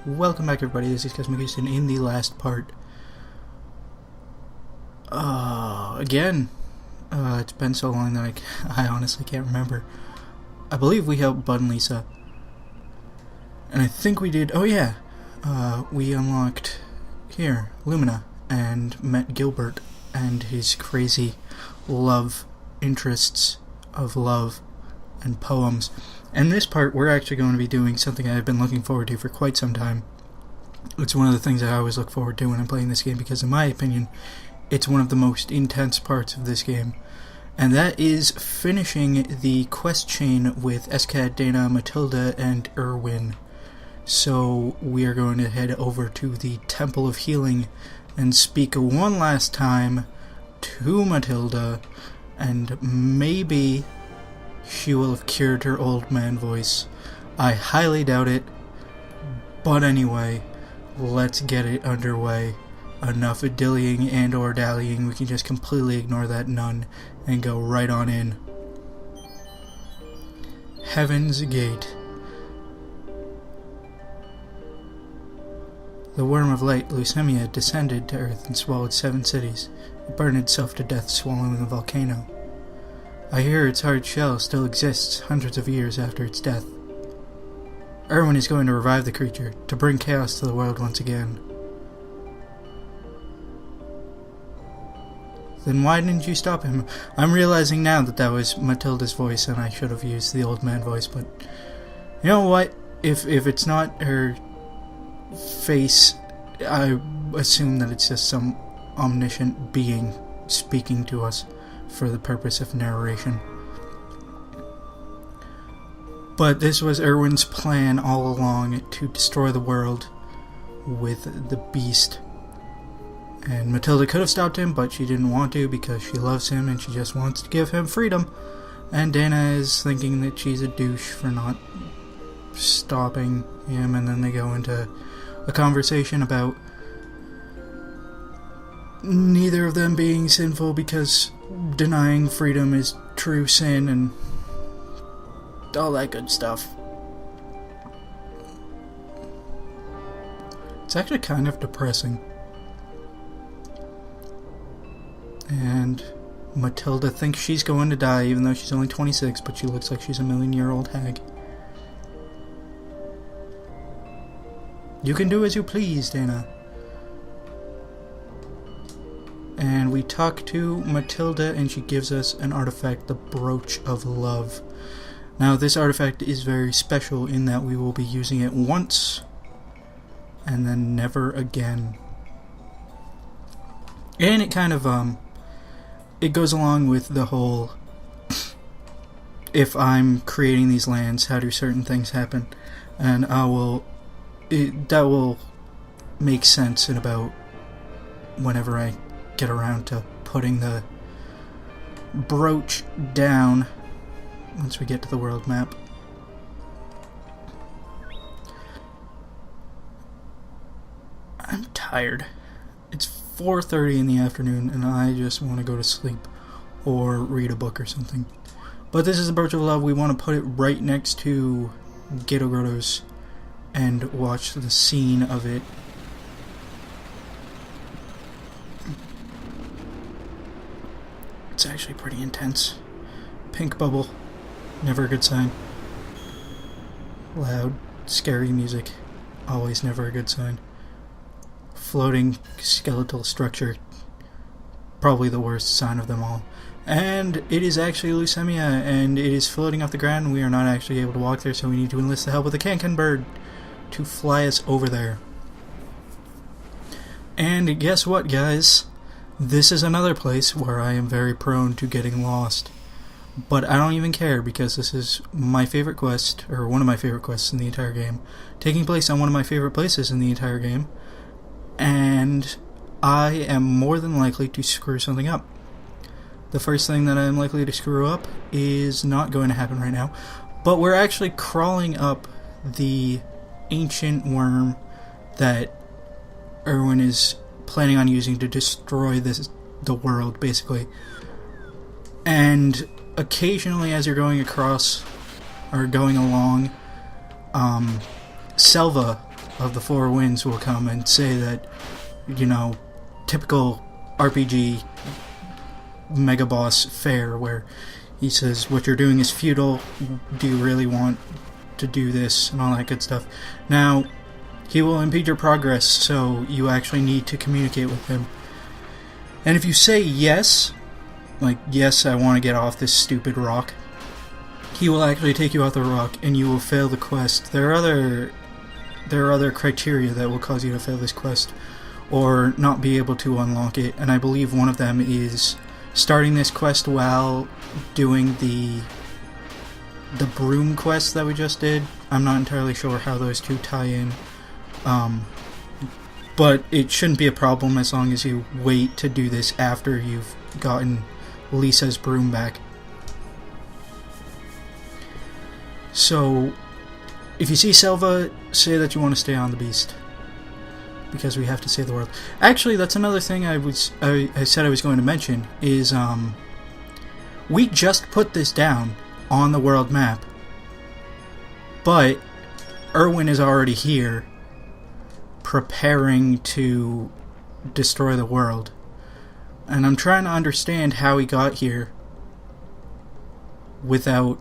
Welcome back, everybody. This is Cuzmegustan in the last part. Again, it's been so long that I honestly can't remember. I believe we helped Bud and Lisa. And I think we did, we unlocked here, Lumina, and met Gilbert and his crazy love interests of love and poems. And this part, we're actually going to be doing something I've been looking forward to for quite some time. It's one of the things I always look forward to when I'm playing this game, because in my opinion, it's one of the most intense parts of this game. And that is finishing the quest chain with Escat, Dana, Matilda, and Erwin. So we are going to head over to the Temple of Healing and speak one last time to Matilda, and maybe she will have cured her old man voice. I highly doubt it, but anyway, let's get it underway. Enough of dillying and or dallying. We can just completely ignore that nun and go right on in. Heaven's Gate. The worm of light, Leucemia, descended to Earth and swallowed 7 cities. It burned itself to death, swallowing a volcano. I hear its hard shell still exists hundreds of years after its death. Erwin is going to revive the creature, to bring chaos to the world once again. Then why didn't you stop him? I'm realizing now that that was Matilda's voice and I should have used the old man voice, but you know what? If it's not her face, I assume that it's just some omniscient being speaking to us for the purpose of narration. But this was Erwin's plan all along, to destroy the world with the beast. And Matilda could have stopped him, but she didn't want to because she loves him and she just wants to give him freedom. And Dana is thinking that she's a douche for not stopping him, and then they go into a conversation about neither of them being sinful because denying freedom is true sin and all that good stuff. It's actually kind of depressing. And Matilda thinks she's going to die even though she's only 26, but she looks like she's a million-year-old hag. You can do as you please, Dana. And we talk to Matilda and she gives us an artifact, the Birch of Love. Now this artifact is very special in that we will be using it once and then never again. And it kind of it goes along with the whole, if I'm creating these lands, how do certain things happen? And that will make sense in about whenever I get around to putting the brooch down once we get to the world map. I'm tired. It's 4:30 in the afternoon and I just want to go to sleep or read a book or something. But this is the Birch of Love. We want to put it right next to Ghetto Grotto's and watch the scene of it. It's actually pretty intense. Pink bubble, never a good sign. Loud, scary music, always never a good sign. Floating skeletal structure, probably the worst sign of them all. And it is actually Leucemia, and it is floating off the ground, and we are not actually able to walk there, so we need to enlist the help of the Cancan bird to fly us over there. And guess what, guys? This is another place where I am very prone to getting lost. But I don't even care, because this is my favorite quest, or one of my favorite quests in the entire game, taking place on one of my favorite places in the entire game, and I am more than likely to screw something up. The first thing that I am likely to screw up is not going to happen right now, but we're actually crawling up the ancient worm that Erwin is planning on using to destroy the world, basically. And occasionally, as you're going across or going along, Selva of the Four Winds will come and say that, you know, typical RPG mega boss fare where he says, what you're doing is futile, do you really want to do this, and all that good stuff. Now, he will impede your progress, so you actually need to communicate with him. And if you say yes, like, yes, I want to get off this stupid rock, he will actually take you off the rock and you will fail the quest. There are other criteria that will cause you to fail this quest or not be able to unlock it, and I believe one of them is starting this quest while doing the broom quest that we just did. I'm not entirely sure how those two tie in, but it shouldn't be a problem as long as you wait to do this after you've gotten Lisa's broom back. So, if you see Selva, say that you want to stay on the beast, because we have to save the world. Actually, that's another thing I said I was going to mention, is we just put this down on the world map, but Erwin is already here, preparing to destroy the world. And I'm trying to understand how he got here without...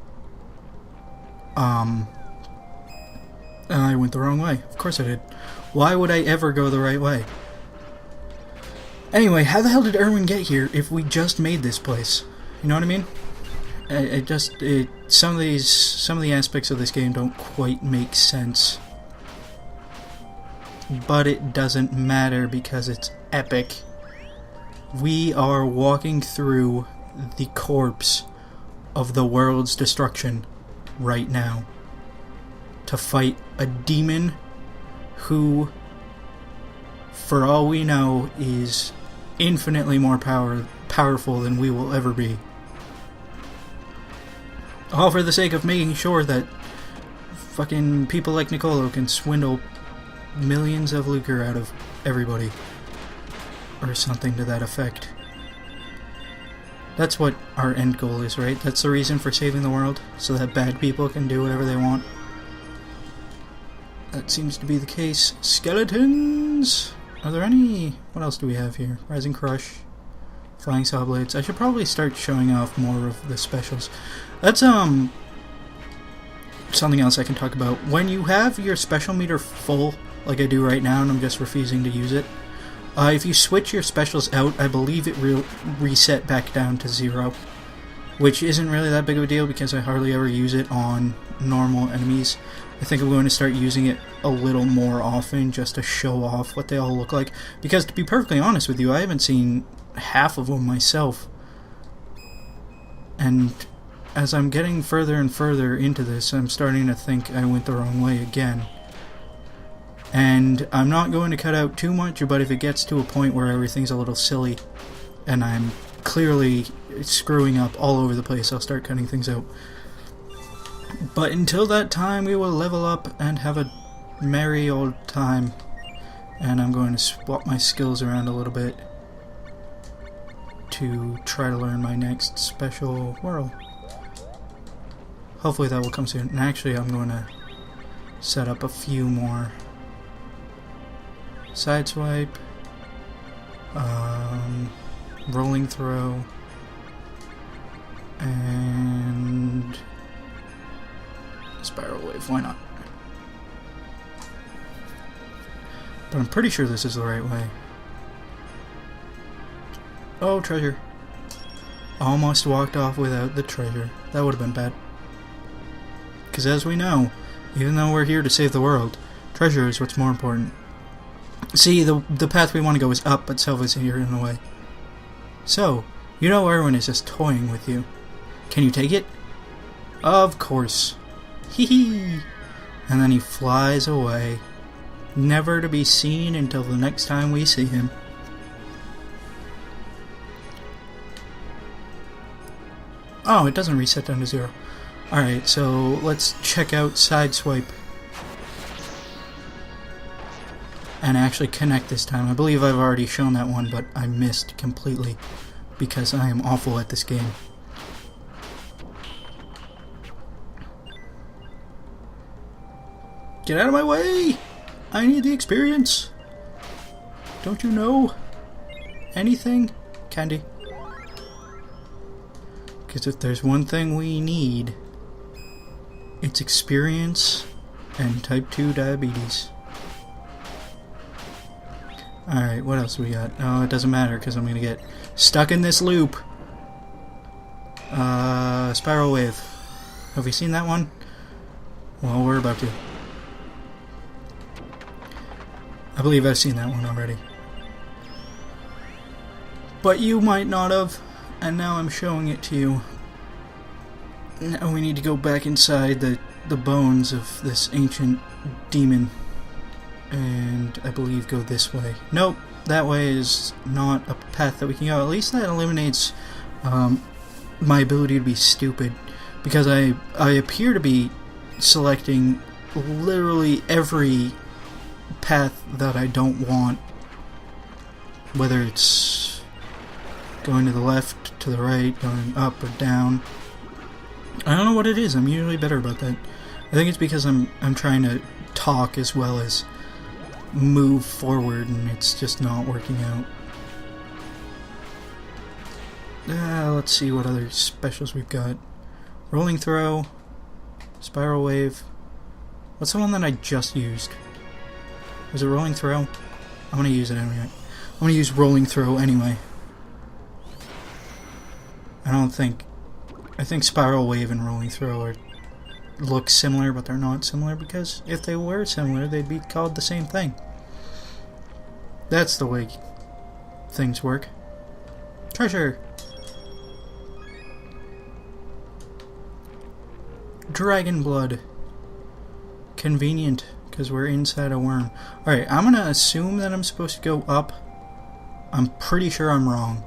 I went the wrong way. Of course I did. Why would I ever go the right way? Anyway, how the hell did Erwin get here if we just made this place? You know what I mean? Some of the aspects of this game don't quite make sense. But it doesn't matter because it's epic. We are walking through the corpse of the world's destruction right now to fight a demon who, for all we know, is infinitely more powerful than we will ever be. All for the sake of making sure that fucking people like Nicolo can swindle millions of lucre out of everybody. Or something to that effect. That's what our end goal is, right? That's the reason for saving the world, so that bad people can do whatever they want. That seems to be the case. Skeletons! Are there any... What else do we have here? Rising Crush. Flying Saw Blades. I should probably start showing off more of the specials. That's, something else I can talk about. When you have your special meter full, like I do right now, and I'm just refusing to use it, if you switch your specials out, I believe it reset back down to 0. Which isn't really that big of a deal because I hardly ever use it on normal enemies. I think I'm going to start using it a little more often just to show off what they all look like. Because to be perfectly honest with you, I haven't seen half of them myself. And as I'm getting further and further into this, I'm starting to think I went the wrong way again. And I'm not going to cut out too much, but if it gets to a point where everything's a little silly and I'm clearly screwing up all over the place, I'll start cutting things out. But until that time, we will level up and have a merry old time. And I'm going to swap my skills around a little bit to try to learn my next special whirl. Hopefully that will come soon. And actually, I'm going to set up a few more. Sideswipe, rolling throw, and spiral wave. Why not? But I'm pretty sure this is the right way. Oh, treasure. Almost walked off without the treasure. That would have been bad. Because as we know, even though we're here to save the world, treasure is what's more important. See, the path we want to go is up, but Selva's here in the way. So, you know Erwin is just toying with you. Can you take it? Of course. Hee hee! And then he flies away, never to be seen until the next time we see him. Oh, it doesn't reset down to 0. Alright, so let's check out Sideswipe. And actually connect this time. I believe I've already shown that one, but I missed completely because I am awful at this game. Get out of my way! I need the experience. Don't you know anything? Candy. Because if there's one thing we need, it's experience and type 2 diabetes. Alright, what else we got? Oh, it doesn't matter because I'm going to get stuck in this loop. Spiral wave. Have we seen that one? Well, we're about to. I believe I've seen that one already. But you might not have, and now I'm showing it to you. Now we need to go back inside the bones of this ancient demon. And I believe go this way. Nope, that way is not a path that we can go. At least that eliminates my ability to be stupid. Because I appear to be selecting literally every path that I don't want. Whether it's going to the left, to the right, going up or down. I don't know what it is. I'm usually better about that. I think it's because I'm trying to talk as well as move forward, and it's just not working out. Let's see what other specials we've got. Rolling throw, spiral wave. What's the one that I just used? Was it rolling throw? I'm gonna use it anyway. I'm gonna use rolling throw anyway. I think spiral wave and rolling throw look similar, but they're not similar, because if they were similar, they'd be called the same thing. That's the way things work. Treasure! Dragon blood. Convenient, because we're inside a worm. Alright, I'm gonna assume that I'm supposed to go up. I'm pretty sure I'm wrong.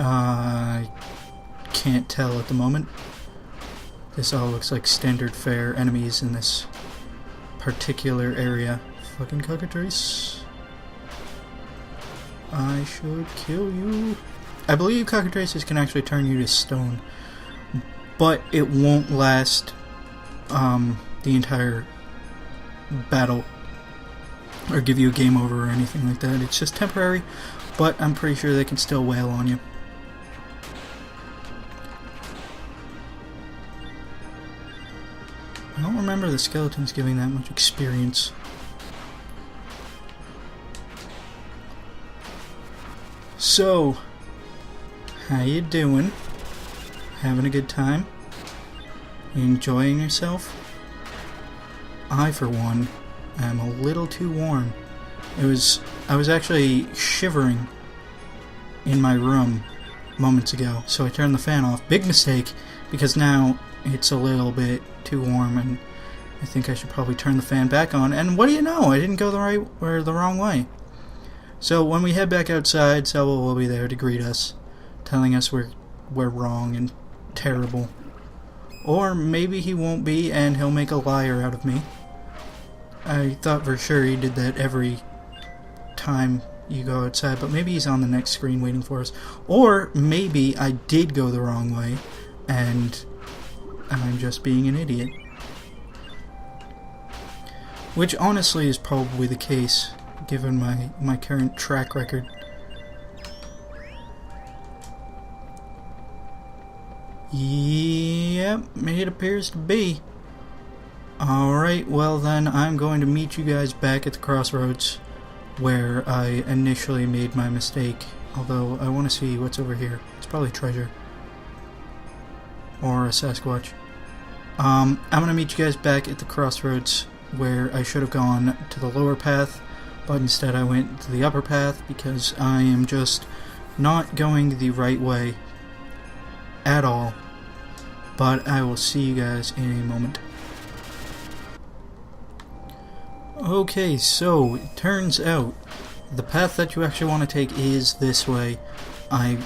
I can't tell at the moment. This all looks like standard fare enemies in this particular area. Fucking cockatrice. I should kill you. I believe cockatrices can actually turn you to stone, but it won't last the entire battle or give you a game over or anything like that. It's just temporary, but I'm pretty sure they can still wail on you. I don't remember the skeletons giving that much experience. So, how you doing? Having a good time? Enjoying yourself? I, for one, am a little too warm. I was actually shivering in my room moments ago, so I turned the fan off. Big mistake, because now it's a little bit too warm, and I think I should probably turn the fan back on. And what do you know? I didn't go the right or the wrong way. So when we head back outside, Selva will be there to greet us, telling us we're wrong and terrible. Or maybe he won't be, and he'll make a liar out of me. I thought for sure he did that every time you go outside, but maybe he's on the next screen waiting for us. Or maybe I did go the wrong way, and I'm just being an idiot. Which honestly is probably the case, given my current track record. Yep, it appears to be. Alright, well then I'm going to meet you guys back at the crossroads where I initially made my mistake. Although I want to see what's over here. It's probably treasure. Or a Sasquatch. I'm going to meet you guys back at the crossroads where I should have gone to the lower path, but instead I went to the upper path because I am just not going the right way at all. But I will see you guys in a moment. Okay, so it turns out the path that you actually want to take is this way. I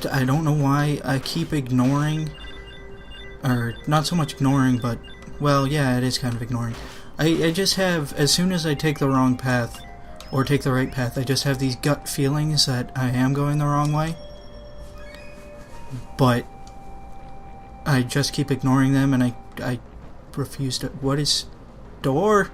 don't know why I keep ignoring, or not so much ignoring, but well, yeah, it is kind of ignoring. I just have, as soon as I take the wrong path or take the right path, I just have these gut feelings that I am going the wrong way. But I just keep ignoring them, and I refuse to... What is... Door?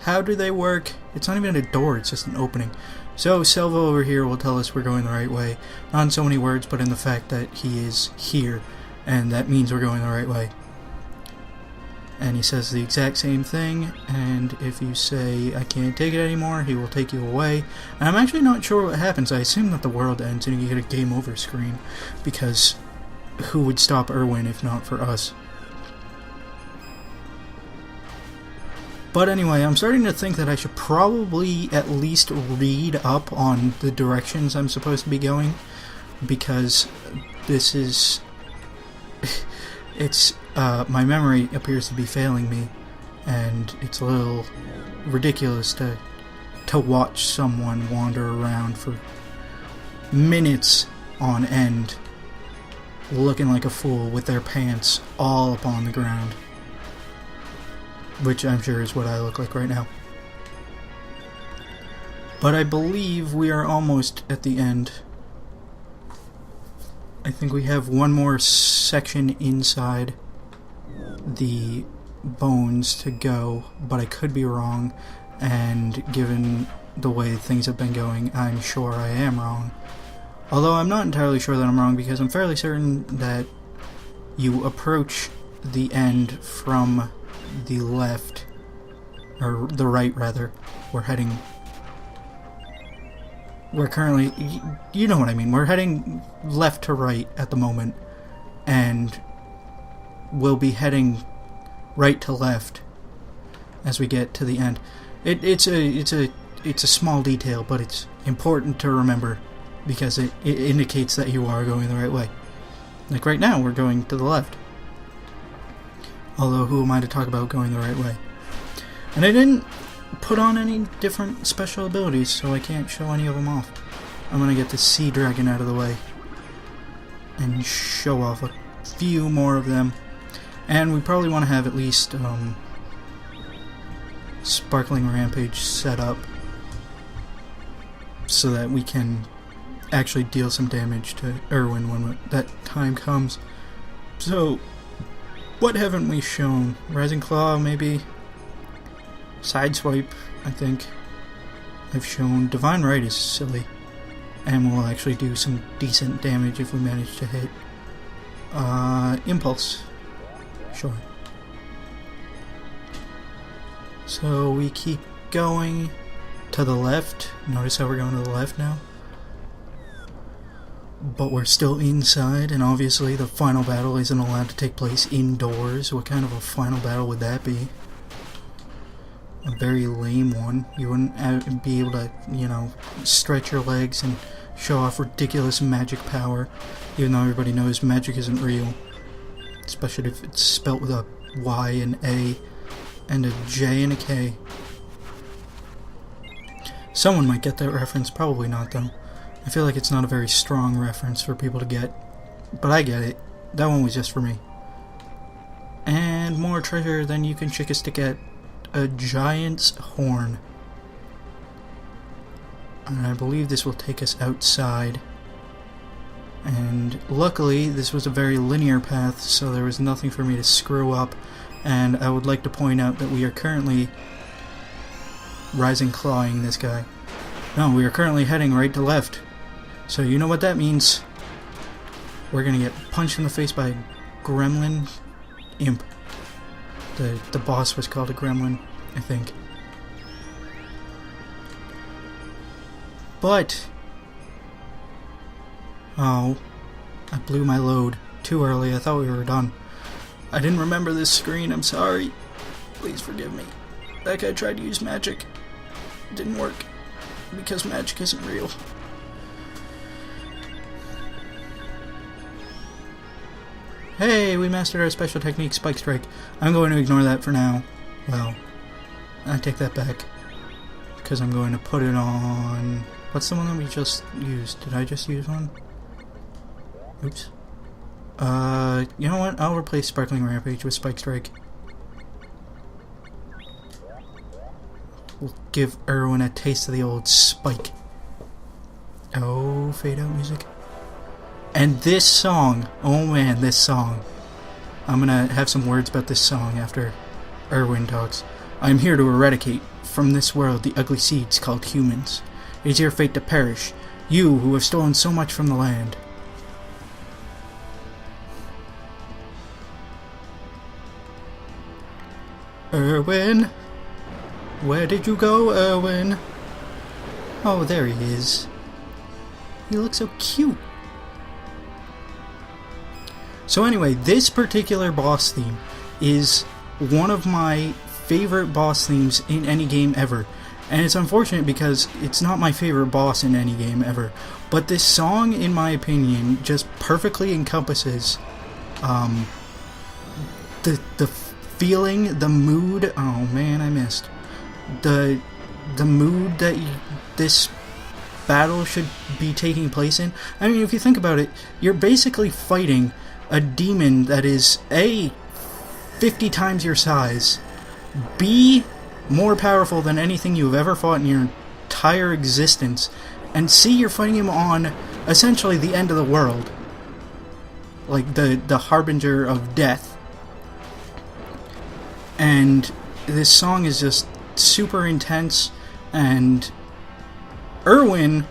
How do they work? It's not even a door, it's just an opening. So, Selva over here will tell us we're going the right way. Not in so many words, but in the fact that he is here. And that means we're going the right way. And he says the exact same thing, and if you say, I can't take it anymore, he will take you away. And I'm actually not sure what happens. I assume that the world ends and you get a game over screen, because who would stop Erwin if not for us? But anyway, I'm starting to think that I should probably at least read up on the directions I'm supposed to be going, because this is... my memory appears to be failing me, and it's a little ridiculous to watch someone wander around for minutes on end, looking like a fool with their pants all upon the ground. Which I'm sure is what I look like right now. But I believe we are almost at the end. I think we have one more section inside the bones to go, but I could be wrong, and given the way things have been going, I'm sure I am wrong. Although I'm not entirely sure that I'm wrong, because I'm fairly certain that you approach the end from the left, or the right rather. We're currently, you know what I mean, we're heading left to right at the moment, and we'll be heading right to left as we get to the end. It's a small detail, but it's important to remember, because it indicates that you are going the right way. Like right now, we're going to the left. Although, who am I to talk about going the right way? And I didn't put on any different special abilities, so I can't show any of them off. I'm gonna get the sea dragon out of the way and show off a few more of them. And we probably want to have at least Sparkling Rampage set up so that we can actually deal some damage to Erwin when that time comes. So, what haven't we shown? Rising Claw, maybe? Sideswipe, I think. I've shown Divine Right is silly, and will actually do some decent damage if we manage to hit. Impulse. Sure. So we keep going to the left. Notice how we're going to the left now? But we're still inside, and obviously the final battle isn't allowed to take place indoors. What kind of a final battle would that be? A very lame one. You wouldn't be able to, you know, stretch your legs and show off ridiculous magic power, even though everybody knows magic isn't real. Especially if it's spelt with a Y and A and a J and a K. Someone might get that reference, probably not though. I feel like it's not a very strong reference for people to get, but I get it. That one was just for me. And more treasure than you can shake a stick at. A giant's horn. And I believe this will take us outside. And luckily, this was a very linear path, so there was nothing for me to screw up. And I would like to point out that we are currently rising clawing this guy. No, we are currently heading right to left. So you know what that means. We're gonna get punched in the face by a gremlin imp. The boss was called a gremlin, I think. But... oh, I blew my load too early. I thought we were done. I didn't remember this screen. I'm sorry. Please forgive me. That guy tried to use magic. It didn't work. Because magic isn't real. Hey, we mastered our special technique, Spike Strike. I'm going to ignore that for now. Well, I take that back. Because I'm going to put it on... what's the one that we just used? Did I just use one? Oops. You know what? I'll replace Sparkling Rampage with Spike Strike. We'll give Erwin a taste of the old spike. Oh, fade out music. And this song, oh man, this song. I'm gonna have some words about this song after Erwin talks. I am here to eradicate from this world the ugly seeds called humans. It is your fate to perish, you who have stolen so much from the land. Erwin? Where did you go, Erwin? Oh, there he is. He looks so cute. So anyway, this particular boss theme is one of my favorite boss themes in any game ever. And it's unfortunate because it's not my favorite boss in any game ever. But this song, in my opinion, just perfectly encompasses the feeling, the mood. Oh man, I missed. The mood that this battle should be taking place in. I mean, if you think about it, you're basically fighting a demon that is A, 50 times your size, B, more powerful than anything you've ever fought in your entire existence, and C, you're fighting him on essentially the end of the world. Like the harbinger of death. And this song is just super intense, and Erwin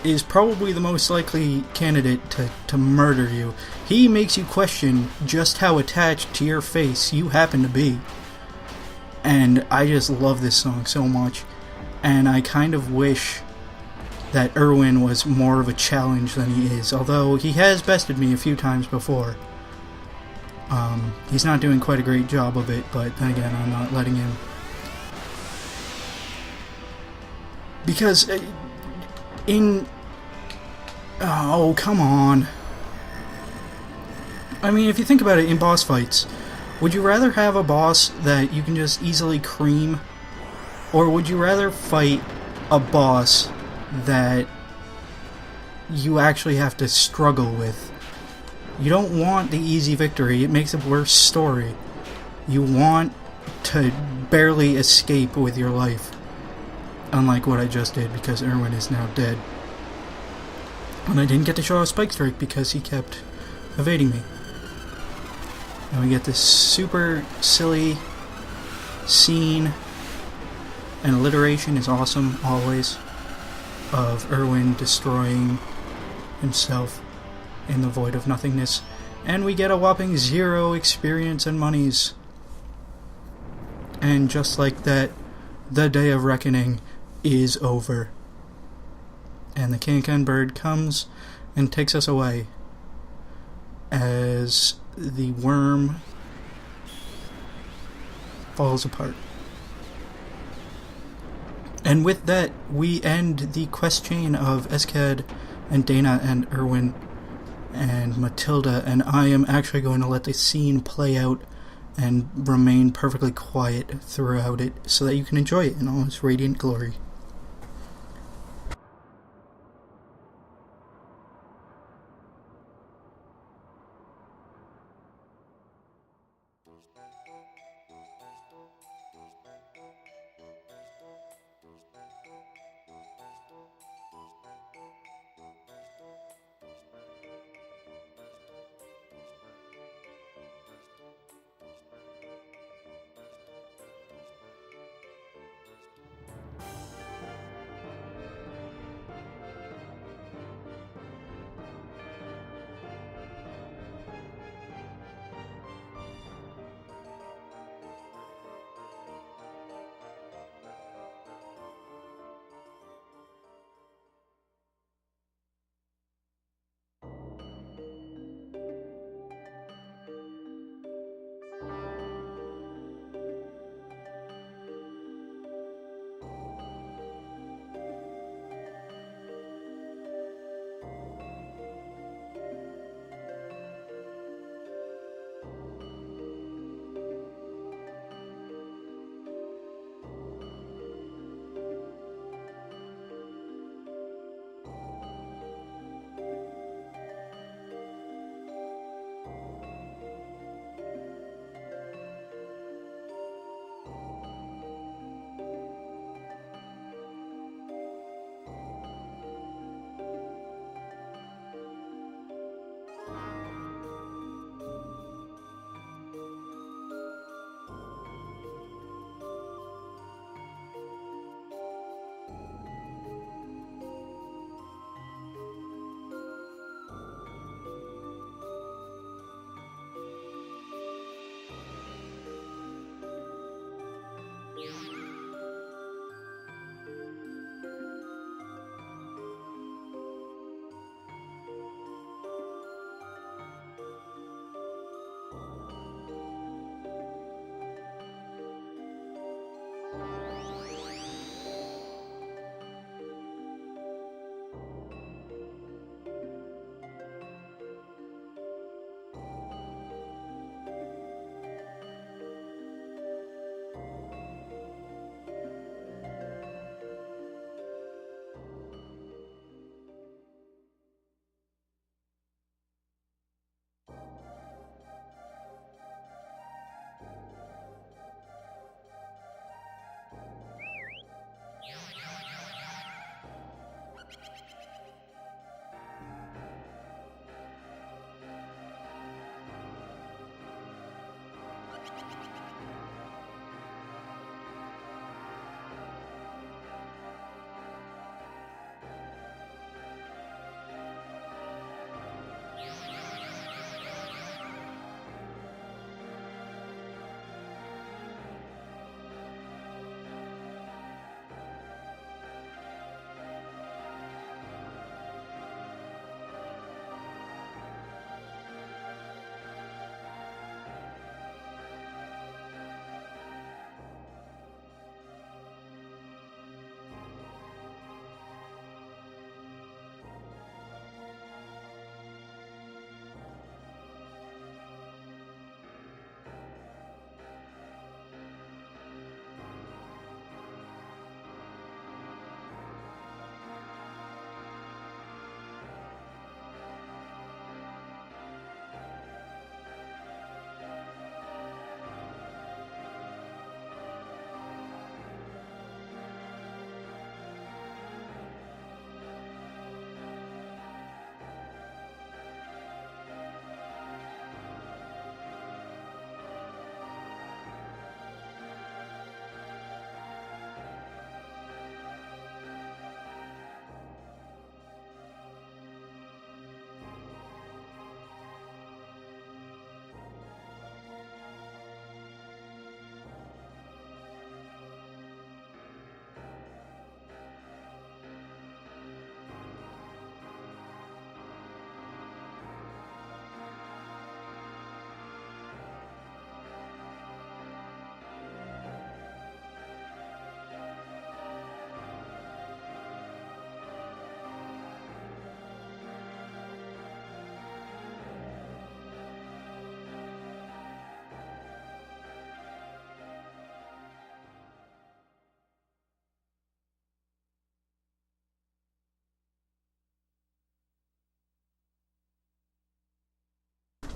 is probably the most likely candidate to murder you. He makes you question just how attached to your face you happen to be. And I just love this song so much. And I kind of wish that Erwin was more of a challenge than he is. Although he has bested me a few times before. He's not doing quite a great job of it, but then again, I'm not letting him. Because oh, come on. I mean, if you think about it, in boss fights, would you rather have a boss that you can just easily cream, or would you rather fight a boss that you actually have to struggle with? You don't want the easy victory, it makes a worse story. You want to barely escape with your life. Unlike what I just did, because Erwin is now dead. And I didn't get to show a Spike Strike because he kept evading me. And we get this super silly scene, and alliteration is awesome, always, of Erwin destroying himself in the void of nothingness. And we get a whopping 0 experience and monies. And just like that, the Day of Reckoning is over. And the Can-Can bird comes and takes us away as the worm falls apart. And with that, we end the quest chain of Esked and Dana and Erwin and Matilda, and I am actually going to let the scene play out and remain perfectly quiet throughout it so that you can enjoy it in all its radiant glory.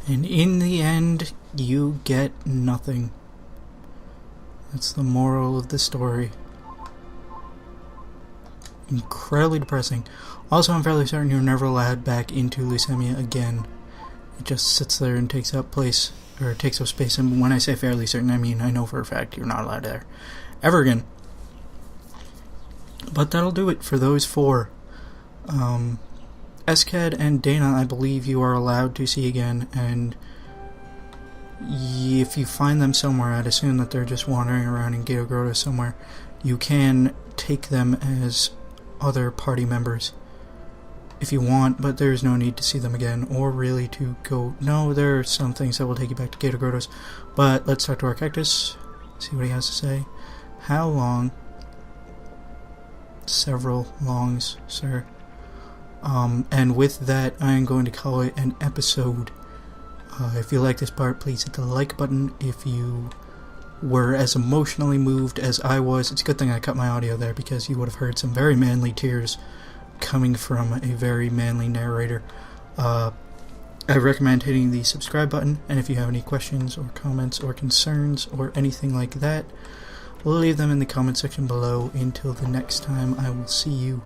And in the end, you get nothing. That's the moral of the story. Incredibly depressing. Also, I'm fairly certain you're never allowed back into Leucemia again. It just sits there and takes up place, or takes up space, and when I say fairly certain, I mean I know for a fact you're not allowed there ever again. But that'll do it for those 4. SCAD and Dana, I believe you are allowed to see again, and if you find them somewhere, I'd assume that they're just wandering around in Gato Grotto somewhere, you can take them as other party members if you want, but there's no need to see them again, or really to go... No, there are some things that will take you back to Gato Grottos, but let's talk to our cactus, see what he has to say. How long? Several longs, sir. And with that, I'm going to call it an episode. If you like this part, please hit the like button. If you were as emotionally moved as I was, it's a good thing I cut my audio there, because you would have heard some very manly tears coming from a very manly narrator. I recommend hitting the subscribe button, and if you have any questions or comments or concerns or anything like that, leave them in the comment section below. Until the next time, I will see you.